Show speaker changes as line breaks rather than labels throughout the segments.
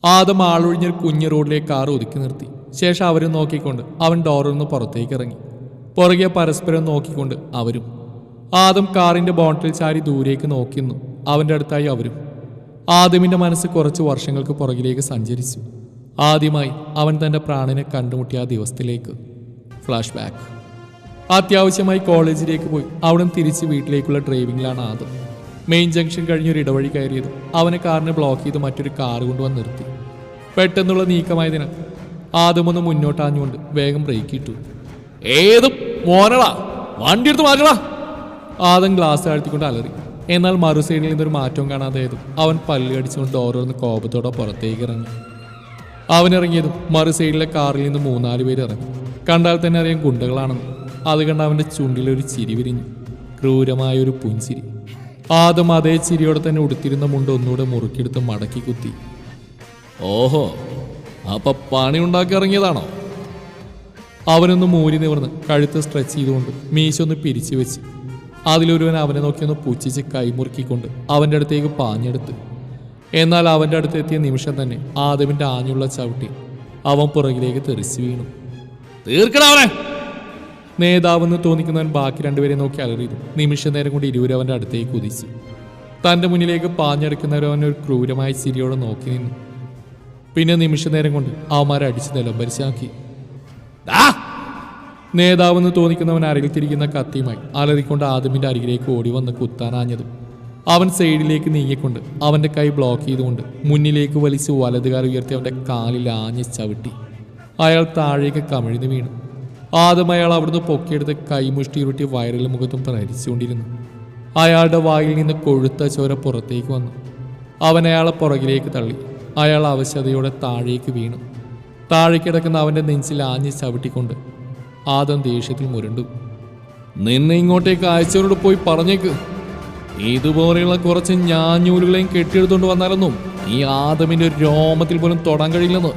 ആദ്യം ആളൊഴിഞ്ഞൊരു കുഞ്ഞു റോഡിലേക്ക് കാർ ഒതുക്കി നിർത്തി. ശേഷം അവരും നോക്കിക്കൊണ്ട് അവൻ ഡോറിൽ നിന്ന് പുറത്തേക്ക് ഇറങ്ങി. പുറകെ പരസ്പരം നോക്കിക്കൊണ്ട് അവരും. ആദ്യം കാറിന്റെ ബോണ്ടിൽ ചാരി ദൂരേക്ക് നോക്കിയിരുന്നു. അവന്റെ അടുത്തായി അവരും. ആദ്യമിന്റെ മനസ്സ് കുറച്ച് വർഷങ്ങൾക്ക് പുറകിലേക്ക് സഞ്ചരിച്ചു. ആദ്യമായി അവൻ തന്റെ പ്രാണനെ കണ്ടുമുട്ടിയ ആ ദിവസത്തിലേക്ക്. Flash back. അത്യാവശ്യമായി കോളേജിലേക്ക് പോയി അവിടെ തിരിച്ച് വീട്ടിലേക്കുള്ള ഡ്രൈവിംഗിലാണ് ആദ്യം. മെയിൻ ജംഗ്ഷൻ കഴിഞ്ഞൊരു ഇടവഴി കയറിയത് അവനെ കാറിനെ ബ്ലോക്ക് ചെയ്ത് മറ്റൊരു കാർ കൊണ്ടുവന്ന് നിർത്തി. പെട്ടെന്നുള്ള നീക്കമായതിനാൽ ആദ്യമൊന്ന് മുന്നോട്ടാഞ്ഞുകൊണ്ട് വേഗം ബ്രേക്ക് ഇട്ടു. ഏതും മോനടാ, വണ്ടി എടുത്ത് മാറ്റടാ. ആദ്യം ഗ്ലാസ് താഴ്ത്തിക്കൊണ്ട് അലറി. എന്നാൽ മറു സൈഡിൽ നിന്നൊരു മാറ്റവും കാണാതെയതും അവൻ പല്ല് കടിച്ചുകൊണ്ട് ഡോറിന്ന് കോപത്തോടെ പുറത്തേക്ക് ഇറങ്ങി. അവനിറങ്ങിയതും മറു സൈഡിലെ കാറിൽ നിന്ന് 3-4 പേര് ഇറങ്ങി. കണ്ടാൽ തന്നെ അറിയാൻ ഗുണ്ടകളാണെന്ന്. അത് കണ്ട് അവൻ്റെ ചുണ്ടിലൊരു ചിരി വിരിഞ്ഞു. ക്രൂരമായൊരു പുഞ്ചിരി. ആദ്യം അതേ ചിരിയോടെ തന്നെ ഉടുത്തിരുന്ന മുണ്ട് ഒന്നുകൂടെ മുറുക്കിയെടുത്ത് മടക്കി കുത്തി. ഓഹോ, അപ്പൊ പണി ഉണ്ടാക്കി ഇറങ്ങിയതാണോ? അവനൊന്ന് മൂരി നിവർന്ന് കഴുത്ത് സ്ട്രെച്ച് ചെയ്തുകൊണ്ട് മീശൊന്ന് പിരിച്ചു വെച്ച് അതിലൊരുവൻ അവനെ നോക്കിയൊന്ന് പുച്ഛിച്ച് കൈമുറുക്കിക്കൊണ്ട് അവൻ്റെ അടുത്തേക്ക് പാഞ്ഞെടുത്ത്. എന്നാൽ അവൻ്റെ അടുത്തെത്തിയ നിമിഷം തന്നെ ആദമിൻ്റെ ആഞ്ഞുള്ള ചവിട്ടി അവൻ പുറകിലേക്ക് തെറിച്ചു വീണു. തീർക്കണവനെ! നേതാവെന്ന് തോന്നിക്കുന്നവൻ ബാക്കി 2 പേരെ നോക്കി അലറിയത്. നിമിഷ നേരം കൊണ്ട് ഇരുവരും അവൻ്റെ അടുത്തേക്ക് കുതിച്ചു. തൻ്റെ മുന്നിലേക്ക് പാഞ്ഞെടുക്കുന്നവരവൻ ഒരു ക്രൂരമായ ചിരിയോടെ നോക്കി നിന്നു. പിന്നെ നിമിഷ നേരം കൊണ്ട് അവന്മാരെ അടിച്ച് നിലംപരിച്ചാക്കി. നേതാവെന്ന് തോന്നിക്കുന്നവൻ അരകിൽ തിരിക്കുന്ന കത്തിയുമായി അലറിക്കൊണ്ട് ആദമിൻ്റെ അരികിലേക്ക് ഓടി വന്ന് കുത്താനാഞ്ഞതും അവൻ സൈഡിലേക്ക് നീങ്ങിക്കൊണ്ട് അവൻ്റെ കൈ ബ്ലോക്ക് ചെയ്തുകൊണ്ട് മുന്നിലേക്ക് വലിച്ച് വലതുകാൽ ഉയർത്തി അവൻ്റെ കാലിൽ ആഞ്ഞ് ചവിട്ടി. അയാൾ താഴേക്ക് കമിഴ്ന്നു വീണു. ആദ്യം അയാൾ അവിടുന്ന് പൊക്കിയെടുത്ത് കൈമുഷ്ടി ഉരുട്ടി വയറിലും മുഖത്തും പ്രഹരിച്ചുകൊണ്ടിരുന്നു. അയാളുടെ വായിൽ നിന്ന് കൊഴുത്ത ചോര പുറത്തേക്ക് വന്നു. അവൻ അയാളെ പുറകിലേക്ക് തള്ളി. അയാൾ അവശതയോടെ താഴേക്ക് വീണു. താഴെ കിടക്കുന്ന അവൻ്റെ നെഞ്ചിൽ ആഞ്ഞ് ചവിട്ടിക്കൊണ്ട് ആദം ദേഷ്യത്തിൽ മുരണ്ടു. നിന്നെ ഇങ്ങോട്ടേക്ക് അയച്ചവരോട് പോയി പറഞ്ഞേക്ക്, ഇതുപോലെയുള്ള കുറച്ച് ഞാഞ്ഞൂലുകളെയും കെട്ടിയെടുത്തുകൊണ്ട് വന്നാലൊന്നും ഈ ആദമിൻ്റെ രോമത്തിൽ പോലും തൊടാൻ കഴിയില്ലെന്ന്.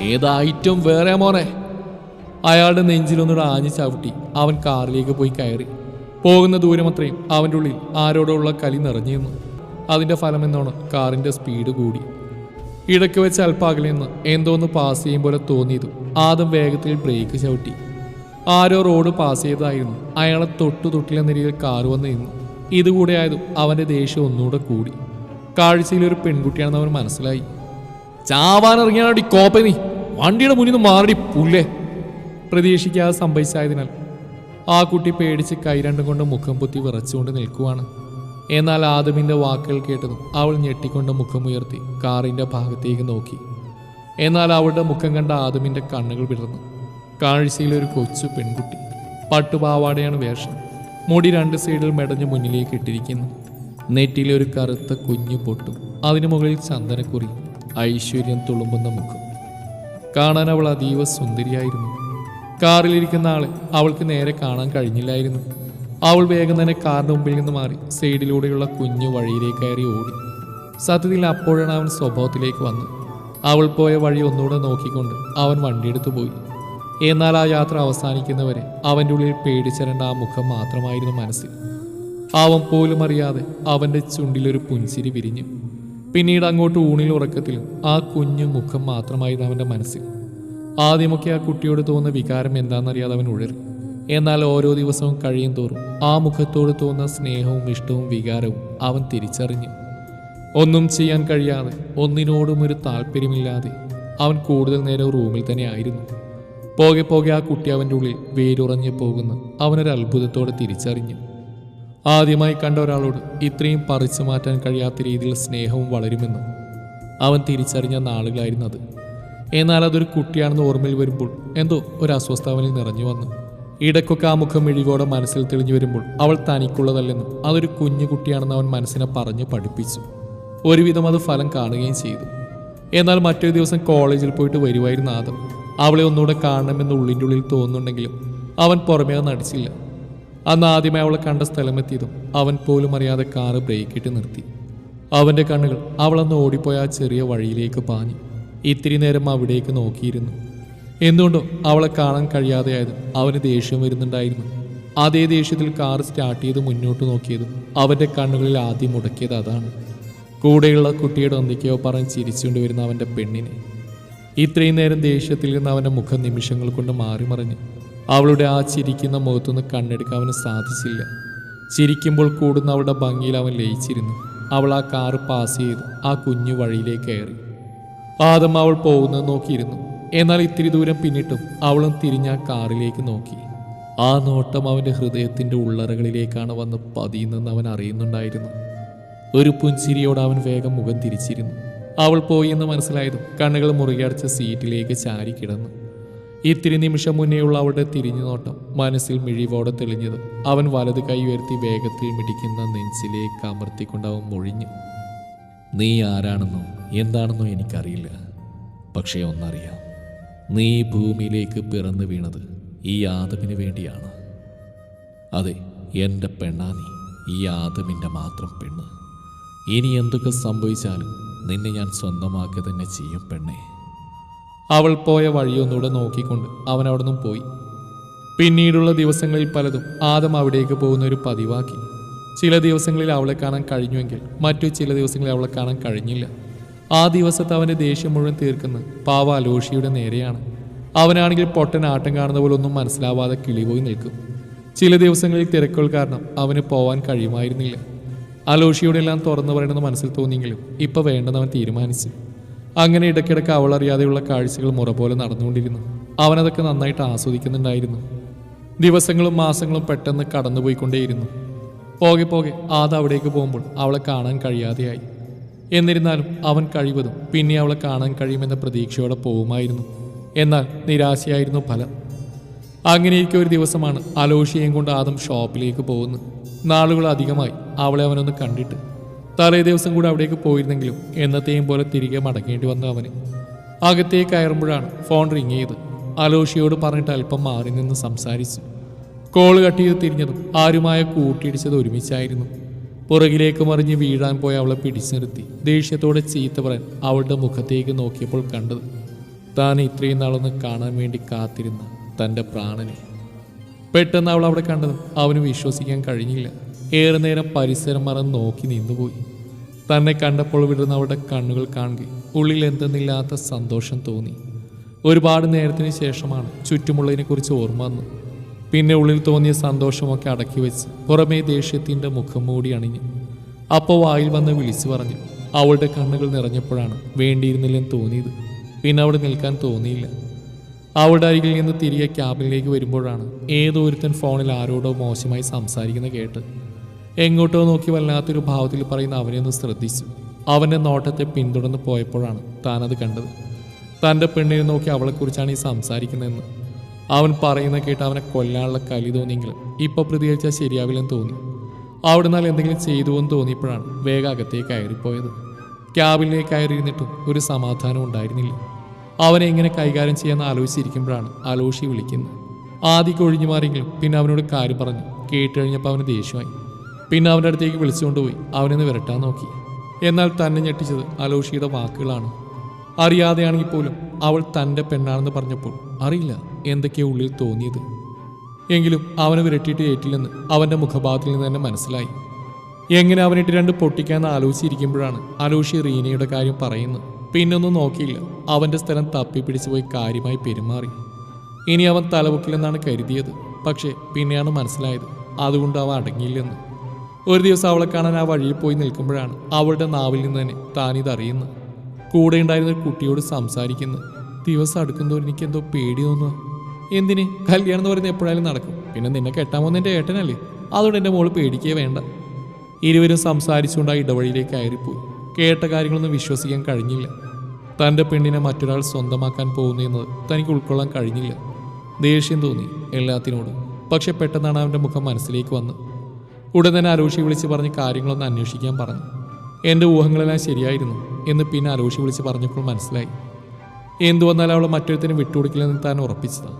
ഏത് ഐറ്റം വേറെ മോനെ? അയാളുടെ നെഞ്ചിലൊന്നുകൂടെ ആഞ്ഞ് ചവിട്ടി അവൻ കാറിലേക്ക് പോയി കയറി. പോകുന്ന ദൂരമത്രയും അവൻ്റെ ഉള്ളിൽ ആരോടുള്ള കലി നിറഞ്ഞിരുന്നു. അതിൻ്റെ ഫലമെന്നോണം കാറിൻ്റെ സ്പീഡ് കൂടി. ഇടയ്ക്ക് വെച്ച് അല്പാകലിൽ നിന്ന് എന്തോന്ന് പാസ് ചെയ്യും പോലെ തോന്നിയതും ആദം വേഗത്തിൽ ബ്രേക്ക് ചവിട്ടി. ആരോ റോഡ് പാസ് ചെയ്തതായിരുന്നു. അയാളെ തൊട്ടിലെന്ന രീതിയിൽ കാർ വന്ന് നിന്നു. ഇതുകൂടെ ആയതും അവൻ്റെ ദേഷ്യം ഒന്നുകൂടെ കൂടി. കാഴ്ചയിലൊരു പെൺകുട്ടിയാണെന്ന് അവൻ മനസ്സിലായി. ചാവാനിറങ്ങിയാണടി കോപ്പ, നീ വണ്ടിയുടെ മുന്നിൽ നിന്ന് മാറടി പുല്ലേ. പ്രതീക്ഷിക്കാതെ സംഭവിച്ചായതിനാൽ ആ കുട്ടി പേടിച്ച് കൈ രണ്ടും കൊണ്ട് മുഖം പൊത്തി വിറച്ചുകൊണ്ട് നിൽക്കുവാണ്. എന്നാൽ ആദമിൻ്റെ വാക്കുകൾ കേട്ടതും അവൾ ഞെട്ടിക്കൊണ്ട് മുഖമുയർത്തി കാറിൻ്റെ ഭാഗത്തേക്ക് നോക്കി. എന്നാൽ അവളുടെ മുഖം കണ്ട ആദമിൻ്റെ കണ്ണുകൾ വിടർന്നു. കാഴ്ചയിലൊരു കൊച്ചു പെൺകുട്ടി. പട്ടുപാവാടയാണ് വേഷം. മുടി 2 സൈഡിൽ മെടഞ്ഞ് മുന്നിലേക്ക് ഇട്ടിരിക്കുന്നു. നെറ്റിയിലൊരു കറുത്ത കുഞ്ഞു പൊട്ടും. അതിനു മുകളിൽ ചന്ദനക്കുറി. ഐശ്വര്യം തുളുമ്പുന്ന മുഖം. കാണാൻ അവൾ അതീവ സുന്ദരിയായിരുന്നു. കാറിലിരിക്കുന്ന ആളെ അവൾക്ക് നേരെ കാണാൻ കഴിഞ്ഞില്ലായിരുന്നു. അവൾ വേഗം തന്നെ കാറിൻ്റെ മുമ്പിൽ നിന്ന് മാറി സൈഡിലൂടെയുള്ള കുഞ്ഞു വഴിയിലേക്ക് കയറി ഓടി. സത്യത്തിൽ അപ്പോഴാണ് അവൻ സ്വഭാവത്തിലേക്ക് വന്നത്. അവൾ പോയ വഴി ഒന്നുകൂടെ നോക്കിക്കൊണ്ട് അവൻ വണ്ടിയെടുത്തു പോയി. എന്നാൽ ആ യാത്ര അവസാനിക്കുന്നവരെ അവൻ്റെ ഉള്ളിൽ പേടിച്ചരണ്ട ആ മുഖം മാത്രമായിരുന്നു മനസ്സിൽ. അവൻ പോലും അറിയാതെ അവൻ്റെ ചുണ്ടിലൊരു പുഞ്ചിരി വിരിഞ്ഞു. പിന്നീട് അങ്ങോട്ട് ഊണിൽ ഉറക്കത്തിലും ആ കുഞ്ഞു മുഖം മാത്രമായിരുന്നു അവൻ്റെ മനസ്സിൽ. ആദ്യമൊക്കെ ആ കുട്ടിയോട് തോന്നുന്ന വികാരം എന്താണെന്നറിയാതെ അവൻ ഉഴറി. എന്നാൽ ഓരോ ദിവസവും കഴിയും തോറും ആ മുഖത്തോട് തോന്നുന്ന സ്നേഹവും ഇഷ്ടവും വികാരവും അവൻ തിരിച്ചറിഞ്ഞു. ഒന്നും ചെയ്യാൻ കഴിയാതെ, ഒന്നിനോടും ഒരു താല്പര്യമില്ലാതെ അവൻ കൂടുതൽ നേരം റൂമിൽ തന്നെ ആയിരുന്നു. പോകെ പോകെ ആ കുട്ടി അവൻ്റെ ഉള്ളിൽ വേരുറഞ്ഞു പോകുന്ന അവനൊരു അത്ഭുതത്തോടെ തിരിച്ചറിഞ്ഞു. ആദ്യമായി കണ്ട ഒരാളോട് ഇത്രയും പറിച്ചു മാറ്റാൻ കഴിയാത്ത രീതിയിൽ സ്നേഹവും വളരുമെന്ന് അവൻ തിരിച്ചറിഞ്ഞ നാളുകളായിരുന്നു അത്. എന്നാൽ അതൊരു കുട്ടിയാണെന്ന് ഓർമ്മയിൽ വരുമ്പോൾ എന്തോ ഒരു അസ്വസ്ഥാവനിൽ നിറഞ്ഞു വന്നു. ഇടയ്ക്കൊക്കെ ആ മുഖം മിഴിവോടെ മനസ്സിൽ തെളിഞ്ഞു വരുമ്പോൾ അവൾ തനിക്കുള്ളതല്ലെന്നും അതൊരു കുഞ്ഞു കുട്ടിയാണെന്ന് അവൻ മനസ്സിനെ പറഞ്ഞു പഠിപ്പിച്ചു. ഒരുവിധം അത് ഫലം കാണുകയും ചെയ്തു. എന്നാൽ മറ്റൊരു ദിവസം കോളേജിൽ പോയിട്ട് വരുമായിരുന്ന ആദം അവളെ ഒന്നുകൂടെ കാണണമെന്ന് ഉള്ളിൻ്റെ ഉള്ളിൽ തോന്നുന്നുണ്ടെങ്കിലും അവൻ പുറമേ നടിച്ചില്ല. അന്ന് ആദ്യമായി അവളെ കണ്ട സ്ഥലമെത്തിയതും അവൻ പോലും അറിയാതെ കാറ് ബ്രേക്കിട്ട് നിർത്തി. അവൻ്റെ കണ്ണുകൾ അവളന്ന് ഓടിപ്പോയ ആ ചെറിയ വഴിയിലേക്ക് പാഞ്ഞു. ഇത്തിരി നേരം അവിടേക്ക് നോക്കിയിരുന്നു. എന്തുകൊണ്ടോ അവളെ കാണാൻ കഴിയാതെയായതും അവന് ദേഷ്യം വരുന്നുണ്ടായിരുന്നു. അതേ ദേഷ്യത്തിൽ കാർ സ്റ്റാർട്ട് ചെയ്ത് മുന്നോട്ട് നോക്കിയതും അവൻ്റെ കണ്ണുകളിൽ ആദ്യം മുടക്കിയത് അതാണ്. കൂടെയുള്ള കുട്ടിയുടെ എന്തൊക്കെയോ പറഞ്ഞ് ചിരിച്ചുകൊണ്ട് വരുന്ന അവൻ്റെ പെണ്ണിനെ. ഇത്രയും നേരം ദേഷ്യത്തിൽ നിന്ന് അവൻ്റെ മുഖം നിമിഷങ്ങൾ കൊണ്ട് മാറി മറിഞ്ഞ് അവളുടെ ആ ചിരിക്കുന്ന മുഖത്തുനിന്ന് കണ്ണെടുക്കാൻ അവന് സാധിച്ചില്ല. ചിരിക്കുമ്പോൾ കൂടുന്ന അവളുടെ ഭംഗിയിൽ അവൻ ലയിച്ചിരുന്നു. അവൾ ആ കാറ് പാസ് ചെയ്ത് ആ കുഞ്ഞു വഴിയിലേക്ക് കയറി. ആദം അവൾ പോകുന്നത് നോക്കിയിരുന്നു. എന്നാൽ ഇത്തിരി ദൂരം പിന്നിട്ടും അവളും തിരിഞ്ഞ ആ കാറിലേക്ക് നോക്കി. ആ നോട്ടം അവൻ്റെ ഹൃദയത്തിൻ്റെ ഉള്ളറകളിലേക്കാണ് വന്ന് പതിയുന്നതെന്ന് അവൻ അറിയുന്നുണ്ടായിരുന്നു. ഒരു പുഞ്ചിരിയോട് അവൻ വേഗം മുഖം തിരിച്ചിരുന്നു. അവൾ പോയി എന്ന് മനസ്സിലായതും കണ്ണുകൾ മുറുകിയടച്ച സീറ്റിലേക്ക് ചാരി കിടന്നു. ഇത്തിരി നിമിഷം മുന്നേയുള്ള അവളുടെ തിരിഞ്ഞു നോട്ടം മനസ്സിൽ മിഴിവോടെ തെളിഞ്ഞത് അവൻ വലത് കൈ ഉയർത്തി വേഗത്തിൽ മിടിക്കുന്ന നെഞ്ചിലേക്ക് അമർത്തിക്കൊണ്ട് അവൻ മൊഴിഞ്ഞു. നീ ആരാണെന്നോ എന്താണെന്നോ എനിക്കറിയില്ല. പക്ഷേ ഒന്നറിയാം, നീ ഭൂമിയിലേക്ക് പിറന്നു വീണത് ഈ ആദമിന് വേണ്ടിയാണ്. അതെ, എൻ്റെ പെണ്ണാ നീ, ഈ ആദമിൻ്റെ മാത്രം പെണ്ണ്. ഇനി എന്തൊക്കെ സംഭവിച്ചാലും നിന്നെ ഞാൻ സ്വന്തമാക്കുക തന്നെ ചെയ്യും പെണ്ണേ. അവൾ പോയ വഴിയൊന്നുകൂടെ നോക്കിക്കൊണ്ട് അവൻ അവിടെ നിന്നും പോയി. പിന്നീടുള്ള ദിവസങ്ങളിൽ പലതും ആദം അവിടേക്ക് പോകുന്ന ഒരു പതിവാക്കി. ചില ദിവസങ്ങളിൽ അവളെ കാണാൻ കഴിഞ്ഞുവെങ്കിൽ മറ്റു ചില ദിവസങ്ങളിൽ അവളെ കാണാൻ കഴിഞ്ഞില്ല. ആ ദിവസത്തെ അവൻ്റെ ദേഷ്യം മുഴുവൻ തീർക്കുന്ന പാവ അലോഷിയുടെ നേരെയാണ്. അവനാണെങ്കിൽ പൊട്ടൻ ആട്ടം കാണുന്ന പോലെ ഒന്നും മനസ്സിലാവാതെ കിളിപോയി നിൽക്കും. ചില ദിവസങ്ങളിൽ തിരക്കുകൾ കാരണം അവന് പോവാൻ കഴിയുമായിരുന്നില്ല. അലോഷിയുടെ എല്ലാം തുറന്നു പറയണമെന്ന് മനസ്സിൽ തോന്നിയെങ്കിലും ഇപ്പം വേണ്ടെന്ന് അവൻ തീരുമാനിച്ചു. അങ്ങനെ ഇടയ്ക്കിടയ്ക്ക് അവൾ അറിയാതെയുള്ള കാഴ്ചകൾ മുറ പോലെ നടന്നുകൊണ്ടിരുന്നു. അവനതൊക്കെ നന്നായിട്ട് ആസ്വദിക്കുന്നുണ്ടായിരുന്നു. ദിവസങ്ങളും മാസങ്ങളും പെട്ടെന്ന് കടന്നുപോയിക്കൊണ്ടേയിരുന്നു. പോകെ പോകെ ആദം അവിടേക്ക് പോകുമ്പോൾ അവളെ കാണാൻ കഴിയാതെയായി. എന്നിരുന്നാലും അവൻ കഴിവതും പിന്നെ അവളെ കാണാൻ കഴിയുമെന്ന പ്രതീക്ഷയോടെ പോകുമായിരുന്നു. എന്നാൽ നിരാശയായിരുന്നു ഫലം. അങ്ങനെയൊക്കെ ഒരു ദിവസമാണ് അലോഷിയെയും കൊണ്ട് ആദം ഷോപ്പിലേക്ക് പോകുന്നത്. നാളുകൾ അധികമായി അവളെ അവനൊന്ന് കണ്ടിട്ട്. തലേ ദിവസം കൂടെ അവിടേക്ക് പോയിരുന്നെങ്കിലും എന്നത്തെയും പോലെ തിരികെ മടങ്ങേണ്ടി വന്ന അവന്. അകത്തേക്ക് കയറുമ്പോഴാണ് ഫോൺ റിങ് ചെയ്ത്. അലോഷിയോട് പറഞ്ഞിട്ട് അല്പം മാറി നിന്ന് സംസാരിച്ചു. കോൾ കട്ട് ചെയ്ത് തിരിഞ്ഞതും ആരുമായ കൂട്ടിയിടിച്ചത് ഒരുമിച്ചായിരുന്നു. പുറകിലേക്ക് മറിഞ്ഞ് വീഴാൻ പോയി അവളെ പിടിച്ചു നിർത്തി ദേഷ്യത്തോടെ ചീത്ത പറയാൻ അവളുടെ മുഖത്തേക്ക് നോക്കിയപ്പോൾ കണ്ടത് താൻ ഇത്രയും നാളൊന്ന് കാണാൻ വേണ്ടി കാത്തിരുന്ന തൻ്റെ പ്രാണനെ. പെട്ടെന്ന് അവൾ അവിടെ കണ്ടതും അവന് വിശ്വസിക്കാൻ കഴിഞ്ഞില്ല. ഏറെ നേരം പരിസരം മറന്ന് നോക്കി നിന്നുപോയി. തന്നെ കണ്ടപ്പോൾ വിടുന്ന അവളുടെ കണ്ണുകൾ കാണുകയും ഉള്ളിൽ എന്തെന്നില്ലാത്ത സന്തോഷം തോന്നി. ഒരുപാട് നേരത്തിന് ശേഷമാണ് ചുറ്റുമുള്ളതിനെക്കുറിച്ച് ഓർമ്മ വന്നത്. പിന്നെ ഉള്ളിൽ തോന്നിയ സന്തോഷമൊക്കെ അടക്കി വെച്ച് പുറമേ ദേഷ്യത്തിൻ്റെ മുഖം മൂടി അണിഞ്ഞു. അപ്പോൾ വായിൽ വന്ന് വിളിച്ചു പറഞ്ഞു. അവളുടെ കണ്ണുകൾ നിറഞ്ഞപ്പോഴാണ് വേണ്ടിയിരുന്നില്ലെന്ന് തോന്നിയത്. പിന്നെ അവിടെ നിൽക്കാൻ തോന്നിയില്ല. അവളുടെ അരികിൽ നിന്ന് തിരികെ ക്യാബിനിലേക്ക് വരുമ്പോഴാണ് ഏതോ ഒരുത്തൻ ഫോണിൽ ആരോടോ മോശമായി സംസാരിക്കുന്ന കേട്ട് എങ്ങോട്ടോ നോക്കി വല്ലാത്തൊരു ഭാവത്തിൽ പറയുന്ന അവനെ ഒന്ന് ശ്രദ്ധിച്ചു. അവൻ്റെ നോട്ടത്തെ പിന്തുടർന്ന് പോയപ്പോഴാണ് താനത് കണ്ടത്. തൻ്റെ പെണ്ണിനെ നോക്കി അവളെക്കുറിച്ചാണ് ഈ സംസാരിക്കുന്നതെന്ന്. അവൻ പറയുന്ന കേട്ട് അവനെ കൊല്ലാനുള്ള കലി തോന്നിയെങ്കിലും ഇപ്പോൾ പ്രതികരിച്ചാൽ ശരിയാവില്ലെന്ന് തോന്നി. അവിടെ നിന്നാൽ എന്തെങ്കിലും ചെയ്തുവെന്ന് തോന്നിയപ്പോഴാണ് വേഗം അകത്തേക്ക് കയറിപ്പോയത്. ക്യാബിനിലേക്ക് കയറിയിരുന്നിട്ടും ഒരു സമാധാനം ഉണ്ടായിരുന്നില്ല. അവനെ എങ്ങനെ കൈകാര്യം ചെയ്യാമെന്ന് ആലോചിച്ചിരിക്കുമ്പോഴാണ് അലോഷി വിളിക്കുന്നത്. ആദ്യം ഒഴിഞ്ഞു മാറിയെങ്കിലും പിന്നെ അവനോട് കാര്യം പറഞ്ഞു. കേട്ടുകഴിഞ്ഞപ്പോൾ അവന് ദേഷ്യമായി. പിന്നെ അവൻ്റെ അടുത്തേക്ക് വിളിച്ചുകൊണ്ടുപോയി അവനെന്ന് വിരട്ടാൻ നോക്കി. എന്നാൽ തന്നെ ഞെട്ടിച്ചത് അലോഷിയുടെ വാക്കുകളാണ്. അറിയാതെയാണെങ്കിൽ പോലും അവൾ തൻ്റെ പെണ്ണാണെന്ന് പറഞ്ഞപ്പോൾ അറിയില്ല എന്തൊക്കെയോ ഉള്ളിൽ തോന്നിയത്. എങ്കിലും അവനെ വിരട്ടിയിട്ട് ഏറ്റില്ലെന്ന് അവൻ്റെ മുഖഭാവത്തിൽ നിന്ന് തന്നെ മനസ്സിലായി. എങ്ങനെ അവനിട്ട് രണ്ട് പൊട്ടിക്കാമെന്ന് ആലോചിച്ചിരിക്കുമ്പോഴാണ് അലോഷി റീനയുടെ കാര്യം പറയുന്നത്. പിന്നൊന്നും നോക്കിയില്ല. അവൻ്റെ സ്ഥലം തപ്പിപ്പിടിച്ചു പോയി കാര്യമായി പെരുമാറി. ഇനി അവൻ തലപൊക്കില്ലെന്നാണ് കരുതിയത്. പക്ഷേ പിന്നെയാണ് മനസ്സിലായത് അതുകൊണ്ട് അവൻ അടങ്ങിയില്ലെന്ന്. ഒരു ദിവസം അവളെ കാണാൻ ആ വഴിയിൽ പോയി നിൽക്കുമ്പോഴാണ് അവളുടെ നാവിൽ നിന്ന് തന്നെ താനിതറിയുന്നത്. കൂടെ ഉണ്ടായിരുന്ന ഒരു കുട്ടിയോട് സംസാരിക്കുന്നു. ദിവസം അടുക്കുന്നതോടെ എനിക്കെന്തോ പേടി തോന്നുക. എന്തിന്? കല്യാണം എന്ന് പറയുന്നത് എപ്പോഴായാലും നടക്കും. പിന്നെ നിന്നെ കെട്ടാൻ പോകുന്ന എൻ്റെ ഏട്ടനല്ലേ, അതുകൊണ്ട് എൻ്റെ മോള് പേടിക്കേ വേണ്ട. ഇരുവരും സംസാരിച്ചുകൊണ്ട് ആ ഇടവഴിയിലേക്ക് കയറിപ്പോയി. കേട്ട കാര്യങ്ങളൊന്നും വിശ്വസിക്കാൻ കഴിഞ്ഞില്ല. തൻ്റെ പെണ്ണിനെ മറ്റൊരാൾ സ്വന്തമാക്കാൻ പോകുന്നതെന്നത് തനിക്ക് ഉൾക്കൊള്ളാൻ കഴിഞ്ഞില്ല. ദേഷ്യം തോന്നി എല്ലാത്തിനോടും. പക്ഷെ പെട്ടെന്നാണ് അവൻ്റെ മുഖം മനസ്സിലേക്ക് വന്നത്. ഉടൻ തന്നെ അലോഷി വിളിച്ച് പറഞ്ഞ് കാര്യങ്ങളൊന്ന് അന്വേഷിക്കാൻ പറഞ്ഞു. എൻ്റെ ഊഹങ്ങളെല്ലാം ശരിയായിരുന്നു എന്ന് പിന്നെ അലോഷി വിളിച്ച് പറഞ്ഞപ്പോൾ മനസ്സിലായി. എന്തു വന്നാലും അവളെ മറ്റൊരുത്തിന് വിട്ടുകൊടുക്കില്ലെന്ന് താൻ ഉറപ്പിച്ചതാണ്.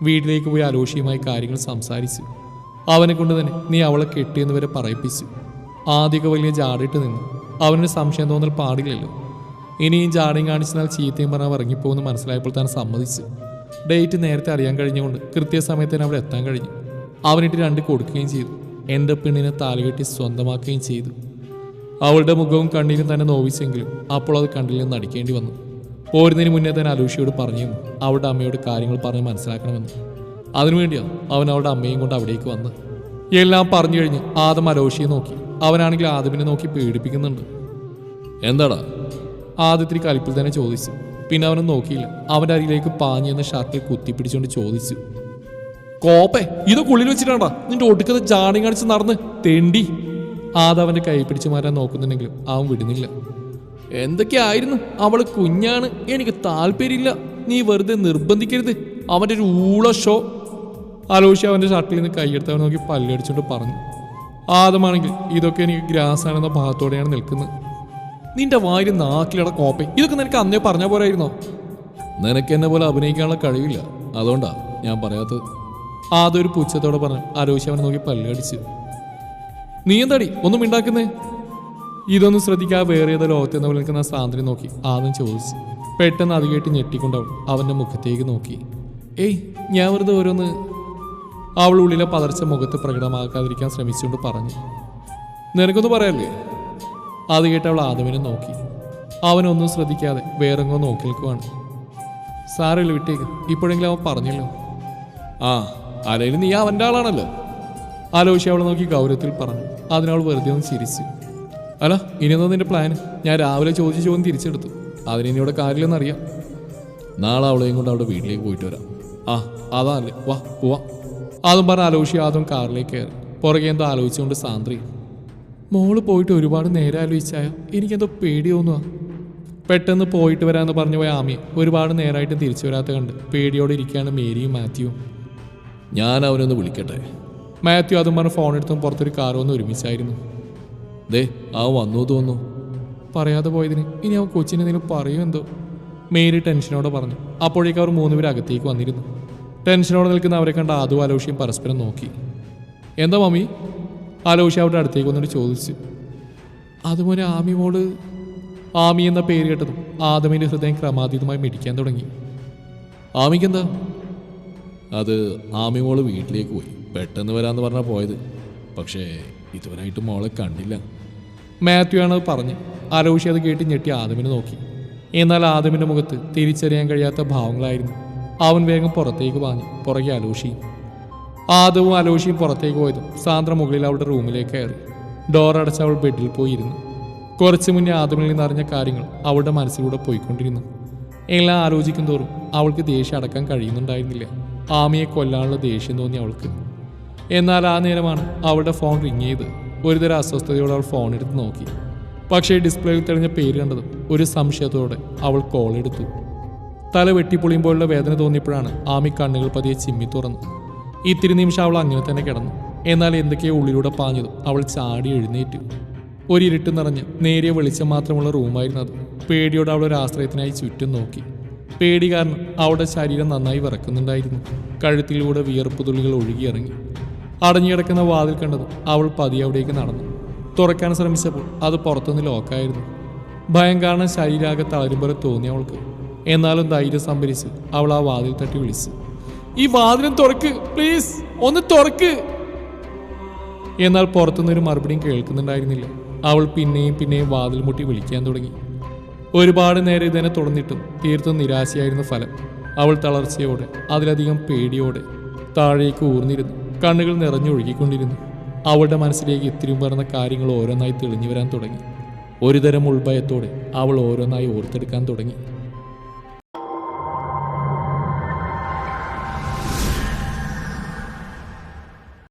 വീട്ടിലേക്ക് പോയി അലോഷിയുമായി കാര്യങ്ങൾ സംസാരിച്ചു. അവനെ കൊണ്ട് തന്നെ നീ അവളെ കെട്ടിയെന്ന് വരെ പറയിപ്പിച്ചു. ആദ്യമൊക്കെ വലിയ ജാടിയിട്ട് നിന്നു. അവനൊരു സംശയം തോന്നൽ പാടില്ലല്ലോ. ഇനിയും ജാടയും കാണിച്ചാൽ ചീത്തയും പറഞ്ഞാൽ ഇറങ്ങിപ്പോകുമെന്ന് മനസ്സിലായപ്പോൾ താൻ സമ്മതിച്ചു. ഡേറ്റ് നേരത്തെ അറിയാൻ കഴിഞ്ഞുകൊണ്ട് കൃത്യസമയത്തിന് അവിടെ എത്താൻ കഴിഞ്ഞു. അവനിട്ട് രണ്ട് കൊടുക്കുകയും ചെയ്തു. എൻ്റെ പെണ്ണിനെ താലുകെട്ടി സ്വന്തമാക്കുകയും ചെയ്തു. അവളുടെ മുഖവും കണ്ണീരും തന്നെ നോവിച്ചെങ്കിലും അപ്പോൾ അത് കണ്ണിൽ നിന്ന് അടിക്കേണ്ടി വന്നു. പോരുന്നതിന് മുന്നേ തന്നെ അലൂഷിയോട് പറഞ്ഞിരുന്നു അവളുടെ അമ്മയോട് കാര്യങ്ങൾ പറഞ്ഞ് മനസ്സിലാക്കണമെന്ന്. അതിനുവേണ്ടിയാണ് അവൻ അവളുടെ അമ്മയും കൊണ്ട് അവിടേക്ക് വന്ന്. എല്ലാം പറഞ്ഞു കഴിഞ്ഞ് ആദം അലോഷിയെ നോക്കി. അവനാണെങ്കിൽ ആദമിനെ നോക്കി പീഡിപ്പിക്കുന്നുണ്ട്. എന്താടാ? ആദ്യത്തിരി കലിപ്പിൽ തന്നെ ചോദിച്ചു. പിന്നെ അവനും നോക്കിയില്ല. അവൻ്റെ അരികിലേക്ക് പാഞ്ഞെന്ന് ഷർട്ടിൽ കുത്തിപ്പിടിച്ചുകൊണ്ട് ചോദിച്ചു, കോപ്പേ ഇതൊക്കെ ഉള്ളിൽ വെച്ചിട്ടാണ്ടാ നിന്റെ ഒടുക്കത്തെ ജാണി കാണിച്ച് നടന്ന് തെണ്ടി. ആദം അവൻ്റെ കൈ പിടിച്ചു മാറ്റാൻ നോക്കുന്നുണ്ടെങ്കിലും അവൻ വിടുന്നില്ല. എന്തൊക്കെയായിരുന്നു, അവള് കുഞ്ഞാണ്, എനിക്ക് താല്പര്യമില്ല, നീ വെറുതെ നിർബന്ധിക്കരുത്, അവൻ്റെ ഒരു ഊള ഷോ. അലോഷി അവൻ്റെ ഷർട്ടിൽ നിന്ന് കൈയെടുത്തവൻ നോക്കി പല്ലടിച്ചുകൊണ്ട് പറഞ്ഞു. ആദമാണെങ്കിൽ ഇതൊക്കെ എനിക്ക് ഗ്രാസാണെന്ന ഭാഗത്തോടെയാണ് നിൽക്കുന്നത്. നിന്റെ വായിൽ നാക്കിലട കോപ്പേ, ഇതൊക്കെ നിനക്ക് അന്നേ പറഞ്ഞാൽ പോരായിരുന്നോ? നിനക്ക് എന്നെ പോലെ അഭിനയിക്കാനുള്ള കഴിവില്ല, അതുകൊണ്ടാ ഞാൻ പറയാത്തത്. ആദൊരു പുച്ഛത്തോടെ പറഞ്ഞു. അലോഷി അവനെ നോക്കി പല്ലടിച്ചു. നീ എന്താടി ഒന്നും ഉണ്ടാക്കുന്നേ? ഇതൊന്നും ശ്രദ്ധിക്കാതെ വേറെ ഏതോ ലോകത്തെന്ന് നിൽക്കുന്ന സാന്ദ്രനെ നോക്കി ആദ്യം ചോദിച്ചു. പെട്ടെന്ന് അത് കേട്ട് ഞെട്ടിക്കൊണ്ടവൾ അവൻ്റെ മുഖത്തേക്ക് നോക്കി. ഏയ് ഞാൻ വെറുതെ ഓരോന്ന്. അവൾ ഉള്ളിലെ പതർച്ച മുഖത്ത് പ്രകടമാക്കാതിരിക്കാൻ ശ്രമിച്ചുകൊണ്ട് പറഞ്ഞു. നിനക്കൊന്നും പറയാല്ലേ? അത് കേട്ട് അവൾ ആദമിനെ നോക്കി. അവനൊന്നും ശ്രദ്ധിക്കാതെ വേറെങ്ങോ നോക്കി നിൽക്കുവാണ്. സാരമില്ല, വിട്ടേക്ക്, ഇപ്പോഴെങ്കിലും അവൻ പറഞ്ഞല്ലോ. ആ അല്ലെങ്കിൽ നീ അവൻ്റെ ആളാണല്ലോ. ആലോചിച്ച് അവളെ നോക്കി ഗൗരവത്തിൽ പറഞ്ഞു. അതിനവൾ വെറുതെ ഒന്ന് ചിരിച്ചു. അല്ല ഇനിയെന്താ നിന്റെ പ്ലാൻ? ഞാൻ രാവിലെ ചോദിച്ച ചോദ്യം തിരിച്ചെടുത്തു. അതിനി ഇവിടെ കാര്യമില്ലെന്നറിയാം. നാളെ അവളെയും കൊണ്ട് അവളുടെ വീട്ടിലേക്ക് പോയിട്ട് വരാം. ആ അതല്ലേ, വാ പോവാ. അതും പറഞ്ഞ ആലോചിച്ച് ആദ്യം കാറിലേക്ക് കയറി. പുറകെ എന്തോ ആലോചിച്ചുകൊണ്ട് സാന്ദ്രി. മോള് പോയിട്ട് ഒരുപാട് നേരം ആലോചിച്ചായോ? എനിക്കെന്തോ പേടി തോന്നുക. പെട്ടെന്ന് പോയിട്ട് വരാമെന്ന് പറഞ്ഞു പോയ ആമിയെ ഒരുപാട് നേരമായിട്ട് തിരിച്ചു വരാത്ത കണ്ട് പേടിയോടെ ഇരിക്കുകയാണ് മേരിയും മാത്യുവും. ഞാൻ അവനൊന്ന് വിളിക്കട്ടെ. മാത്യു അതും പറഞ്ഞ് ഫോൺ എടുത്തും പുറത്തൊരു കാർ വന്ന് ഒരുമിച്ചായിരുന്നു. ദേ അവൻ വന്നു തോന്നുന്നു. പറയാതെ പോയതിന് ഇനി അവൻ കൊച്ചിനെന്തെങ്കിലും പറയുമോ എന്തോ? മേരി ടെൻഷനോടെ പറഞ്ഞു. അപ്പോഴേക്കും അവർ 3 പേര് അകത്തേക്ക് വന്നിരുന്നു. ടെൻഷനോടെ നിൽക്കുന്ന അവരെ കണ്ട ആദും ആലോഷിയും പരസ്പരം നോക്കി. എന്താ മമ്മി? ആലോഷി അവരുടെ അടുത്തേക്ക് വന്നിട്ട് ചോദിച്ചു. അതുപോലെ ആമി മോള്. ആമി എന്ന പേര് കേട്ടതും ആദമിൻ്റെ ഹൃദയം ക്രമാതീതമായി മിടിക്കാൻ തുടങ്ങി. ആമിക്കെന്താ? അത് ആമി മോള് വീട്ടിലേക്ക് പോയി, പെട്ടെന്ന് വരാമെന്ന് പറഞ്ഞാൽ പോയത്. പക്ഷേ ഇതുവരായിട്ട് മോളെ കണ്ടില്ല. മാത്യു ആണത് പറഞ്ഞ്. ആലോഷി അത് കേട്ട് ഞെട്ടി ആദമിനെ നോക്കി. എന്നാൽ ആദമിൻ്റെ മുഖത്ത് തിരിച്ചറിയാൻ കഴിയാത്ത ഭാവങ്ങളായിരുന്നു. അവൻ വേഗം പുറത്തേക്ക് പാഞ്ഞു. പുറകെ ആലോഷിയും. ആദവും ആലോഷിയും പുറത്തേക്ക് പോയതും സാന്ദ്ര മുകളിൽ അവളുടെ റൂമിലേക്ക് കയറി. ഡോർ അടച്ച് അവൾ ബെഡിൽ പോയിരുന്നു. കുറച്ച് മുന്നേ ആദമിൽ നിന്ന് അറിഞ്ഞ കാര്യങ്ങൾ അവളുടെ മനസ്സിലൂടെ പോയിക്കൊണ്ടിരുന്നു. എല്ലാം ആലോചിക്കും തോറും അവൾക്ക് ദേഷ്യം അടക്കാൻ കഴിയുന്നുണ്ടായിരുന്നില്ല. ആമിയെ കൊല്ലാനുള്ള ദേഷ്യം തോന്നി അവൾക്ക്. എന്നാൽ ആ നേരമാണ് അവളുടെ ഫോൺ റിങ് ചെയ്ത്. ഒരുതരം അസ്വസ്ഥതയോടെ അവൾ ഫോൺ എടുത്ത് നോക്കി. പക്ഷേ ഡിസ്പ്ലേയിൽ തെളിഞ്ഞ പേര് കണ്ടതും ഒരു സംശയത്തോടെ അവൾ കോൾ എടുത്തു. തല വെട്ടിപ്പൊളിയുമ്പോഴുള്ള വേദന തോന്നിയപ്പോഴാണ് ആമി കണ്ണുകൾ പതിയെ ചിമ്മി തുറന്നു. ഇത്തിരി നിമിഷം അവൾ അങ്ങനെ തന്നെ കിടന്നു. എന്നാൽ എന്തൊക്കെയോ ഉള്ളിലൂടെ പാഞ്ഞതും അവൾ ചാടി എഴുന്നേറ്റു. ഒരിരുട്ട് നിറഞ്ഞ് നേരിയ വെളിച്ചം മാത്രമുള്ള റൂമായിരുന്നു അത്. പേടിയോടെ അവളൊരു ആശ്രയത്തിനായി ചുറ്റും നോക്കി. പേടി കാരണം അവളുടെ ശരീരം നന്നായി വിറക്കുന്നുണ്ടായിരുന്നു. കഴുത്തിലൂടെ വിയർപ്പ് തുള്ളികൾ ഒഴുകിയിറങ്ങി. അടഞ്ഞുകിടക്കുന്ന വാതിൽ കണ്ടതും അവൾ പതിയെ അവിടേക്ക് നടന്നു. തുറക്കാൻ ശ്രമിച്ചപ്പോൾ അത് പുറത്തുനിന്ന് ലോക്കായിരുന്നു. ഭയം കാരണം ശരീരാകെ തളരും പോലെ തോന്നി അവൾക്ക്. എന്നാലും ധൈര്യം സംഭരിച്ച് അവൾ ആ വാതിൽ തട്ടി വിളിച്ചു. ഈ വാതിലും തുറക്ക് പ്ലീസ്, ഒന്ന് തുറക്ക്. എന്നാൽ പുറത്തുനിന്നൊരു മറുപടിയും കേൾക്കുന്നുണ്ടായിരുന്നില്ല. അവൾ പിന്നെയും വാതിൽ മുട്ടി വിളിക്കാൻ തുടങ്ങി. ഒരുപാട് നേരം ഇതിനെ തുടർന്നിട്ടും തീർത്തും നിരാശയായിരുന്നു ഫലം. അവൾ തളർച്ചയോടെ അതിലധികം പേടിയോടെ താഴേക്ക് ഊർന്നിരുന്നു. കണ്ണുകൾ നിറഞ്ഞൊഴുകിക്കൊണ്ടിരുന്നു. അവളുടെ മനസ്സിലേക്ക് ഇത്തിരി പറഞ്ഞ കാര്യങ്ങൾ ഓരോന്നായി തെളിഞ്ഞു വരാൻ തുടങ്ങി. ഒരുതരം ഉൾഭയത്തോടെ അവൾ ഓരോന്നായി ഓർത്തെടുക്കാൻ തുടങ്ങി.